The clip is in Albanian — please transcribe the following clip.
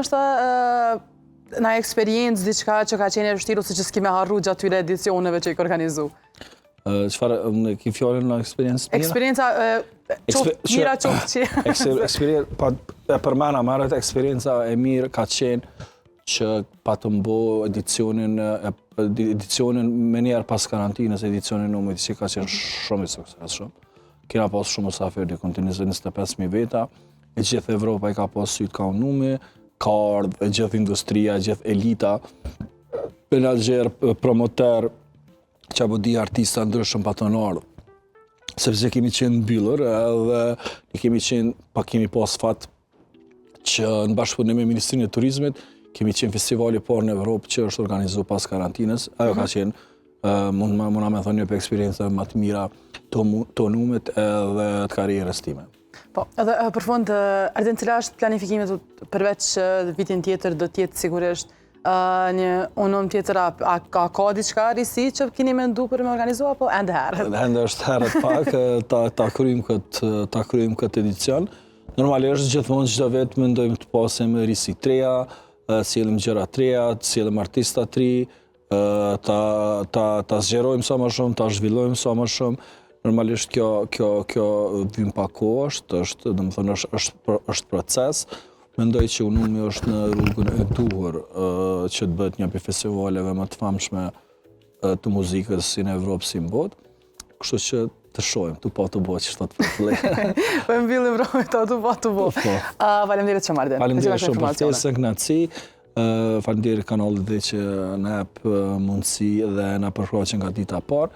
ndoshta na eksperiencë diçka që ka qenë e vështirë ose që s'ki me harru gjatë tyre edicioneve që i ka organizu? Çfarë ki fjalën në eksperiencë? Eksperienca qoftë mira qoftë që... E përmena marrët, eksperienca e mirë ka qenë që pa të mbo edicionin me njerë pas karantinës, edicionin numërit që ka qenë shumë i suksesshëm. Kena pas shumë musafir në kontinuitet 25.000 veta, e gjithë Evropa i ka pas sytë ka unumi, ka ardhë e gjithë industria, gjithë elita, menaxher, promoter, që apo di artista ndryshëm pa të në ardhë. Sepse kemi qenë mbyllur edhe kemi pas fat që në bashkëpunim me Ministrinë e Turizmit kemi qenë festivali parë në Evropë që është organizu pas karantinës. Ajo ka qenë, mund me thonë një për eksperiencë më të mira të numit edhe të karierës time. Po, edhe për fund, Arden, cila është planifikimet përveç vitin tjetër do tjetë sigurisht një unë tjetër, a ka diçka risi që keni mendu për me organizua, apo ende herët? Ende është herët pak, ta kryjmë këtë edicion. Normalisht gjithmonë çdo vit mendojmë të pasim risi treja, sjellim gjëra treja, sjellim artista tri, ta zgjerojmë sa më shumë, ta zhvillojmë sa më shumë. Normalisht kjo vim pa kohë është, domethënë është proces. Mendoj që unumi është në rrugën e duhur që të bëhet një prej festivaleve më të famshme të muzikës si në Evropë si në botë. Kështu që të shohim, tu pa të bo që shtot për të le. Po e mbyllim rrome ta tu pa të bo. Faleminderit shumë, Arden. Faleminderit shumë për ftesën, kënaqësi. Faleminderit kanalit dhe që na jep mundësi dhe na përshkruaj nga dita e parë.